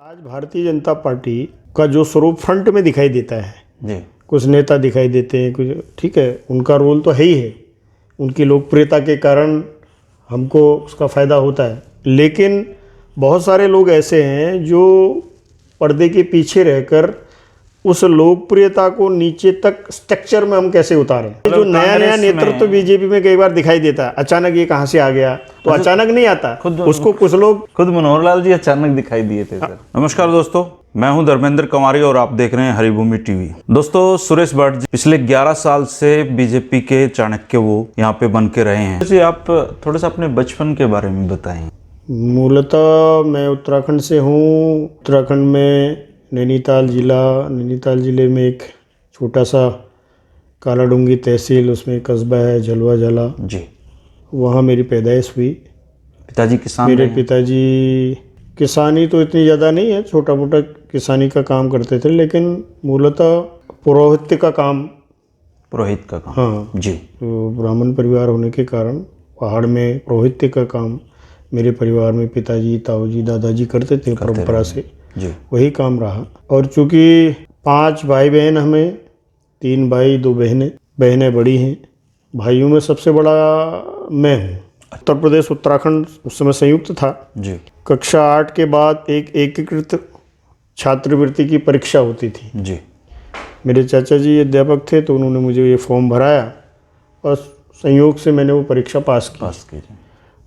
आज भारतीय जनता पार्टी का जो स्वरूप फ्रंट में दिखाई देता है जी। कुछ नेता दिखाई देते हैं, कुछ ठीक है, उनका रोल तो है ही है, उनकी लोकप्रियता के कारण हमको उसका फ़ायदा होता है। लेकिन बहुत सारे लोग ऐसे हैं जो पर्दे के पीछे रहकर उस लोकप्रियता को नीचे तक स्ट्रक्चर में हम कैसे उतारें। जो नया नया नेतृत्व बीजेपी में कई बार दिखाई देता है, अचानक ये कहाँ से आ गया, तो अचानक नहीं आता, उसको कुछ लोग खुद मनोहर लाल जी अचानक दिखाई दिए थे सर। नमस्कार दोस्तों, मैं हूं धर्मेंद्र कुमारी और आप देख रहे हैं हरिभूमि टीवी। दोस्तों, सुरेश भट्ट जी पिछले 11 साल से बीजेपी के चाणक्य वो यहाँ पे बन के रहे हैं। जी, आप थोड़ा सा अपने बचपन के बारे में बताएं। मूलतः मैं उत्तराखंड से हूँ। उत्तराखंड में नैनीताल जिले में एक छोटा सा कालाडूंगी तहसील, उसमें कस्बा है झलवा जला जी। वहाँ मेरी पैदाइश हुई। पिताजी किसान मेरे पिताजी किसानी तो इतनी ज़्यादा नहीं है, छोटा मोटा किसानी का काम करते थे, लेकिन मूलतः पुरोहित्य का काम। पुरोहित का काम। हाँ जी। तो ब्राह्मण परिवार होने के कारण पहाड़ में पुरोहित्य का काम मेरे परिवार में पिताजी, ताऊजी, दादाजी करते थे परंपरा से। जी। वही काम रहा। और चूँकि 5 भाई बहन हमें, 3 भाई 2 बहनें बड़ी हैं। भाइयों में सबसे बड़ा मैं हूँ। उत्तर प्रदेश उत्तराखंड उस समय संयुक्त था। जी। कक्षा 8 के बाद एक एकीकृत छात्रवृत्ति की परीक्षा होती थी। जी। मेरे चाचा जी अध्यापक थे, तो उन्होंने मुझे ये फॉर्म भराया और संयोग से मैंने वो परीक्षा पास की।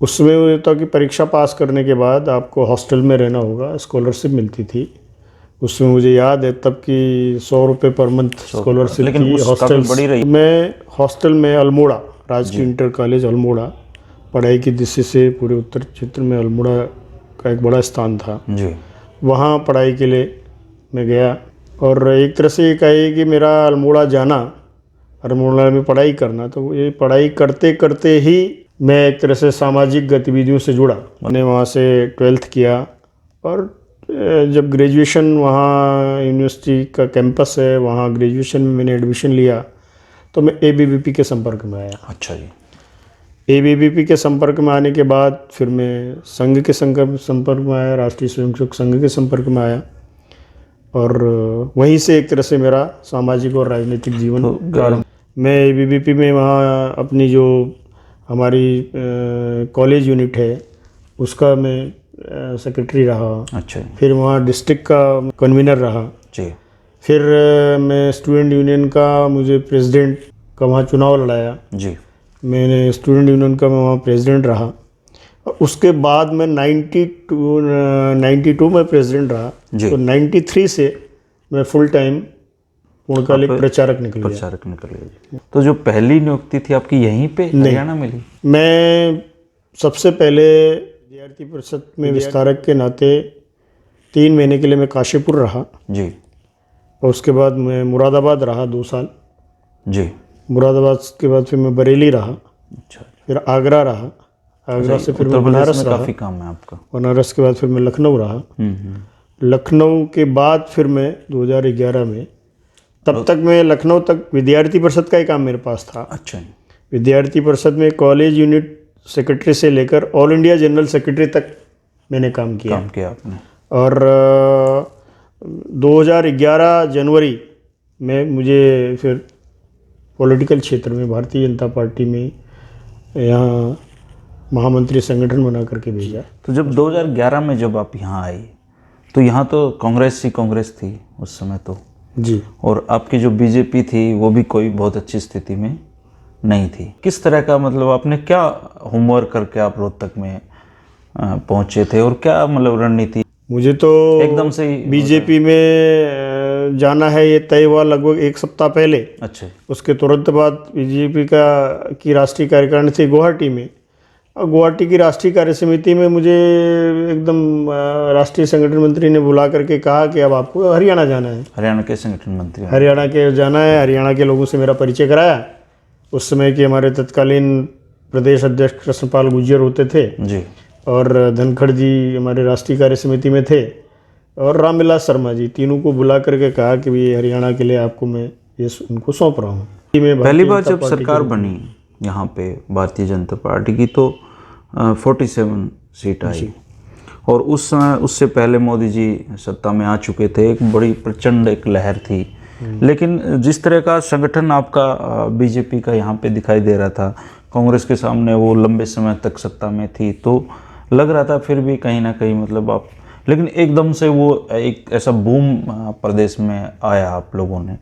उसमें ये था कि परीक्षा पास करने के बाद आपको हॉस्टल में रहना होगा, स्कॉलरशिप मिलती थी। उसमें मुझे याद है तब की 100 रुपये पर मंथ स्कॉलरशिप थी। हॉस्टल मैं हॉस्टल में अल्मोड़ा राजकीय इंटर कॉलेज अल्मोड़ा पढ़ाई की दृष्टि से पूरे उत्तर क्षेत्र में अल्मोड़ा का एक बड़ा स्थान था जी। वहाँ पढ़ाई के लिए मैं गया। और एक तरह से ये कहिए कि मेरा अल्मोड़ा जाना, अल्मोड़ा में पढ़ाई करना, तो ये पढ़ाई करते करते ही मैं एक तरह से सामाजिक गतिविधियों से जुड़ा। मैंने वहाँ से 12th किया और जब ग्रेजुएशन वहाँ यूनिवर्सिटी का कैंपस है, वहाँ ग्रेजुएशन में मैंने एडमिशन लिया तो मैं एबीवीपी के संपर्क में आया। अच्छा जी। एबीवीपी के संपर्क में आने के बाद फिर मैं संघ के संपर्क में आया, राष्ट्रीय स्वयंसेवक संघ के संपर्क में आया और वहीं से एक तरह से मेरा सामाजिक और राजनीतिक जीवन प्रारंभ। मैं एबीवीपी में वहाँ अपनी जो हमारी कॉलेज यूनिट है उसका मैं सेक्रेटरी रहा। अच्छा। फिर वहाँ डिस्ट्रिक्ट का कन्वीनर रहा जी। फिर मैं स्टूडेंट यूनियन का, मुझे प्रेसिडेंट का वहाँ चुनाव लड़ाया जी। मैंने स्टूडेंट यूनियन का मैं वहाँ प्रेसिडेंट रहा। और उसके बाद मैं 92 में प्रेसिडेंट रहा जी। तो 93 से मैं फुल टाइम पूर्णकालिक प्रचारक निकल गया। तो जो पहली नियुक्ति थी आपकी यहीं पे हरियाणा मिली? मैं सबसे पहले विद्यार्थी परिषद में विस्तारक के नाते 3 महीने के लिए मैं काशीपुर रहा जी। और उसके बाद मैं मुरादाबाद रहा 2 साल जी। मुरादाबाद के बाद फिर मैं बरेली रहा। अच्छा। फिर आगरा रहा, आगरा से फिर मैं बनारस रहा। काफ़ी काम है आपका। बनारस के बाद फिर मैं लखनऊ रहा। लखनऊ के बाद फिर मैं 2011 में, तब तक मैं लखनऊ तक विद्यार्थी परिषद का ही काम मेरे पास था। अच्छा। विद्यार्थी परिषद में कॉलेज यूनिट सेक्रेटरी से लेकर ऑल इंडिया जनरल सेक्रेटरी तक मैंने काम किया आपने। और 2011 जनवरी में मुझे फिर पॉलिटिकल क्षेत्र में भारतीय जनता पार्टी में यहाँ महामंत्री संगठन बना करके भेजा। तो जब 2011 में जब आप यहाँ आए तो यहाँ तो कांग्रेस थी उस समय तो जी। और आपकी जो बीजेपी थी वो भी कोई बहुत अच्छी स्थिति में नहीं थी। किस तरह का, मतलब आपने क्या होमवर्क करके आप रोहतक में पहुँचे थे और क्या मतलब रणनीति? मुझे तो एकदम से बीजेपी में जाना है ये तय हुआ लगभग 1 सप्ताह पहले। अच्छा। उसके तुरंत बाद बीजेपी की राष्ट्रीय कार्यकारिणी थी गुवाहाटी में, और गुवाहाटी की राष्ट्रीय कार्य समिति में मुझे एकदम राष्ट्रीय संगठन मंत्री ने बुला करके कहा कि अब आपको हरियाणा जाना है। हरियाणा के संगठन मंत्री? हरियाणा के जाना है। हरियाणा के लोगों से मेरा परिचय कराया। उस समय के हमारे तत्कालीन प्रदेश अध्यक्ष कृष्णपाल गुर्जर होते थे जी। और धनखड़ जी हमारे राष्ट्रीय कार्य समिति में थे, और रामविलास शर्मा जी, तीनों को बुला करके कहा कि भाई हरियाणा के लिए आपको मैं ये उनको सौंप रहा हूँ। पहली बार जब सरकार बनी यहाँ पे भारतीय जनता पार्टी की तो 47 सीट आई और उस समय उससे पहले मोदी जी सत्ता में आ चुके थे, एक बड़ी प्रचंड एक लहर थी। लेकिन जिस तरह का संगठन आपका बीजेपी का यहाँ पे दिखाई दे रहा था, कांग्रेस के सामने वो लंबे समय तक सत्ता में थी, तो लग रहा था फिर भी कहीं ना कहीं मतलब आप, लेकिन एकदम से वो एक ऐसा बूम प्रदेश में आया आप लोगों ने,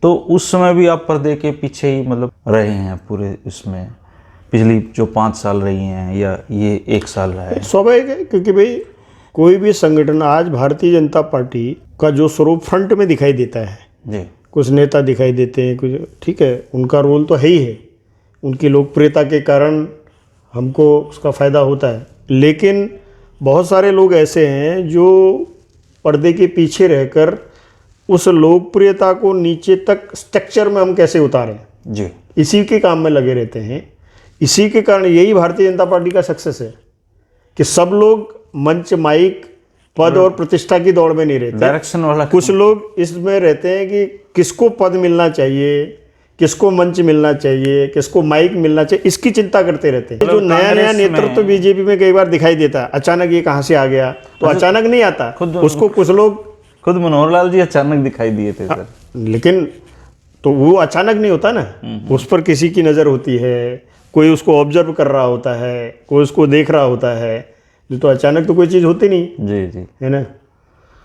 तो उस समय भी आप पर्दे के पीछे ही मतलब रहे हैं पूरे इसमें, पिछली जो 5 साल रही हैं या ये 1 साल रहा है? स्वाभाविक है, क्योंकि भाई कोई भी संगठन, आज भारतीय जनता पार्टी का जो स्वरूप फ्रंट में दिखाई देता है जी, कुछ नेता दिखाई देते हैं, कुछ ठीक है, उनका रोल तो है ही है, उनकी लोकप्रियता के कारण हमको उसका फ़ायदा होता है, लेकिन बहुत सारे लोग ऐसे हैं जो पर्दे के पीछे रहकर उस लोकप्रियता को नीचे तक स्ट्रक्चर में हम कैसे उतारें, जी, इसी के काम में लगे रहते हैं। इसी के कारण यही भारतीय जनता पार्टी का सक्सेस है कि सब लोग मंच, माइक, पद और प्रतिष्ठा की दौड़ में नहीं रहते, डायरेक्शन वाला। कुछ लोग इसमें रहते हैं कि किसको पद मिलना चाहिए, किसको मंच मिलना चाहिए, किसको माइक मिलना चाहिए, इसकी चिंता करते रहते हैं। जो नया नया नेतृत्व बीजेपी में कई बार दिखाई देता है, अचानक ये कहाँ से आ गया, तो अचानक नहीं आता, उसको कुछ लोग, खुद मनोहर लाल जी अचानक दिखाई दिए थे सर। लेकिन तो वो अचानक नहीं होता ना, उस पर किसी की नज़र होती है, कोई उसको ऑब्जर्व कर रहा होता है, कोई उसको देख रहा होता है, तो अचानक तो कोई चीज़ होती नहीं जी जी, है ना।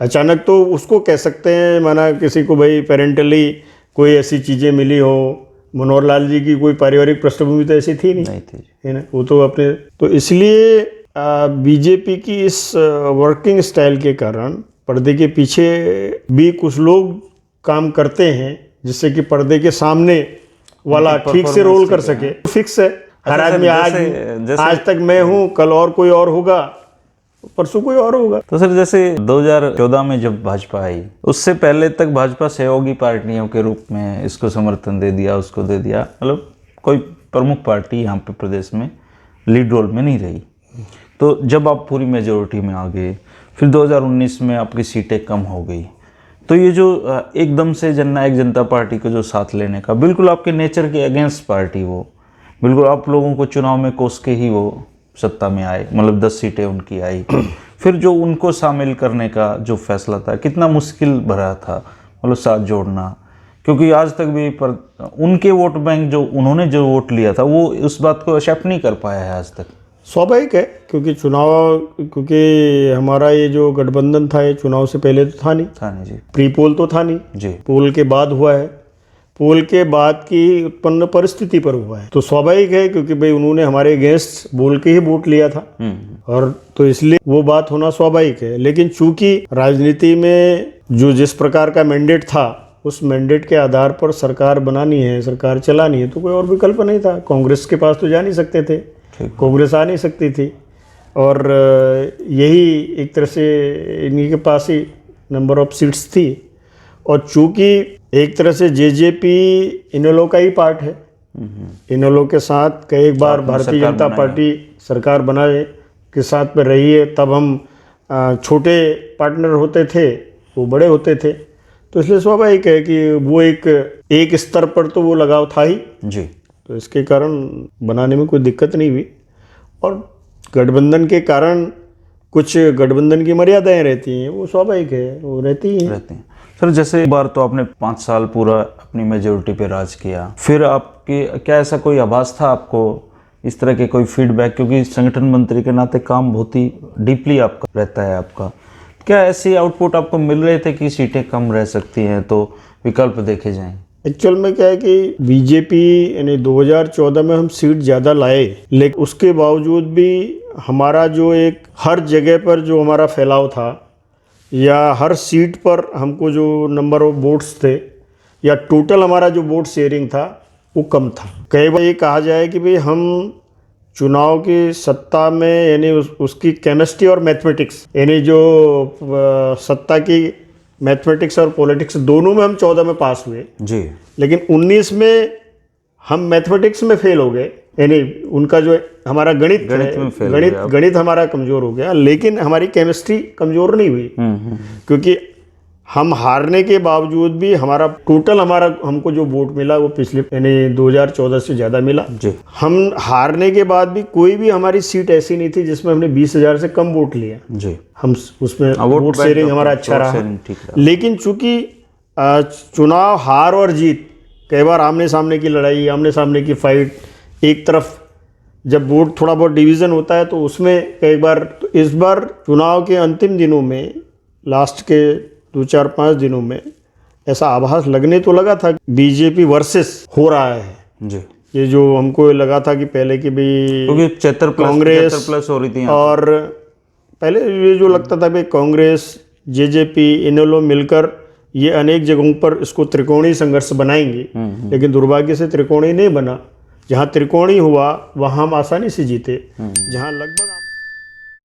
अचानक तो उसको कह सकते हैं, माना किसी को भाई पेरेंटली कोई ऐसी चीज़ें मिली हो, मनोहर लाल जी की कोई पारिवारिक पृष्ठभूमि तो ऐसी थी नहीं थी, है ना, वो तो अपने, तो इसलिए बीजेपी की इस वर्किंग स्टाइल के कारण पर्दे के पीछे भी कुछ लोग काम करते हैं, जिससे कि पर्दे के सामने वाला ठीक से रोल कर सके। फिक्स है हर आदमी, आज तक मैं हूँ, कल और कोई और होगा, परसों कोई और होगा। तो सर जैसे 2014 में जब भाजपा आई, उससे पहले तक भाजपा सहयोगी पार्टियों के रूप में इसको समर्थन दे दिया, उसको दे दिया, मतलब कोई प्रमुख पार्टी यहाँ पे प्रदेश में लीड रोल में नहीं रही। तो जब आप पूरी मेजोरिटी में आ गए, फिर 2019 में आपकी सीटें कम हो गई, तो ये जो एकदम से जननायक जनता पार्टी को जो साथ लेने का, बिल्कुल आपके नेचर के अगेंस्ट पार्टी, वो बिल्कुल आप लोगों को चुनाव में कोस के ही वो सत्ता में आए, मतलब 10 सीटें उनकी आई। फिर जो उनको शामिल करने का जो फैसला था, कितना मुश्किल भरा था, मतलब साथ जोड़ना, क्योंकि आज तक भी पर उनके वोट बैंक जो उन्होंने जो वोट लिया था, वो उस बात को एक्सेप्ट नहीं कर पाया है आज तक। स्वाभाविक है, क्योंकि हमारा ये जो गठबंधन था, ये चुनाव से पहले तो था नहीं जी, प्री पोल तो था नहीं जी, पोल के बाद हुआ है, पोल के बाद की उत्पन्न परिस्थिति पर हुआ है, तो स्वाभाविक है, क्योंकि भाई उन्होंने हमारे अगेंस्ट बोल के ही वोट लिया था, और तो इसलिए वो बात होना स्वाभाविक है। लेकिन चूंकि राजनीति में जो जिस प्रकार का मैंडेट था, उस मैंडेट के आधार पर सरकार बनानी है, सरकार चलानी है, तो कोई और विकल्प नहीं था। कांग्रेस के पास तो जा नहीं सकते थे, कांग्रेस आ नहीं सकती थी, और यही एक तरह से इन्हीं के पास ही नंबर ऑफ सीट्स थी। और चूंकि एक तरह से जेजेपी इनेलो का ही पार्ट है, इनेलो के साथ कई बार भारतीय जनता पार्टी सरकार बनाए के साथ में रही है, तब हम छोटे पार्टनर होते थे, वो बड़े होते थे, तो इसलिए स्वाभाविक है कि वो एक स्तर पर तो वो लगाव था ही जी, तो इसके कारण बनाने में कोई दिक्कत नहीं हुई। और गठबंधन के कारण कुछ गठबंधन की मर्यादाएं रहती हैं, वो स्वाभाविक है, वो रहती हैं। सर जैसे एक बार तो आपने 5 साल पूरा अपनी मेजोरिटी पे राज किया, फिर आपके क्या ऐसा कोई आभास था आपको, इस तरह के कोई फीडबैक, क्योंकि संगठन मंत्री के नाते काम बहुत ही डीपली आपका रहता है आपका, क्या ऐसे आउटपुट आपको मिल रहे थे कि सीटें कम रह सकती हैं तो विकल्प देखे जाएं? एक्चुअल में क्या है कि बीजेपी यानी 2014 में हम सीट ज़्यादा लाए, लेकिन उसके बावजूद भी हमारा जो एक हर जगह पर जो हमारा फैलाव था, या हर सीट पर हमको जो नंबर ऑफ वोट्स थे, या टोटल हमारा जो वोट शेयरिंग था, वो कम था। कई बार ये कहा जाए कि भाई हम चुनाव की सत्ता में, यानी उसकी केमिस्ट्री और मैथमेटिक्स, यानी जो सत्ता की मैथमेटिक्स और पॉलिटिक्स दोनों में हम 14 में पास हुए जी, लेकिन 19 में हम मैथमेटिक्स में फेल हो गए, यानी उनका जो हमारा गणित हमारा कमज़ोर हो गया, लेकिन हमारी केमिस्ट्री कमज़ोर नहीं हुई, क्योंकि हम हारने के बावजूद भी हमको जो वोट मिला वो पिछले यानी 2014 से ज़्यादा मिला जी। हम हारने के बाद भी कोई भी हमारी सीट ऐसी नहीं थी जिसमें हमने 20,000 से कम वोट लिया जी। हम उसमें वोट शेयरिंग हमारा अच्छा रहा। लेकिन चूंकि चुनाव हार और जीत कई बार आमने सामने की लड़ाई, आमने सामने की फाइट, एक तरफ जब वोट थोड़ा बहुत डिवीज़न होता है तो उसमें कई बार, तो इस बार चुनाव के अंतिम दिनों में, लास्ट के 2-4-5 दिनों में ऐसा आभास लगने तो लगा था बीजेपी वर्सेस हो रहा है जी। ये जो हमको लगा था कि पहले की भी क्योंकि 74 प्लस हो रही थी और पहले ये जो लगता था कि कांग्रेस, जेजेपी, इन लोग मिलकर ये अनेक जगहों पर इसको त्रिकोणीय संघर्ष बनाएंगे, लेकिन दुर्भाग्य से त्रिकोणीय नहीं बना। जहाँ त्रिकोणीय हुआ वहाँ हम आसानी से जीते, जहाँ लगभग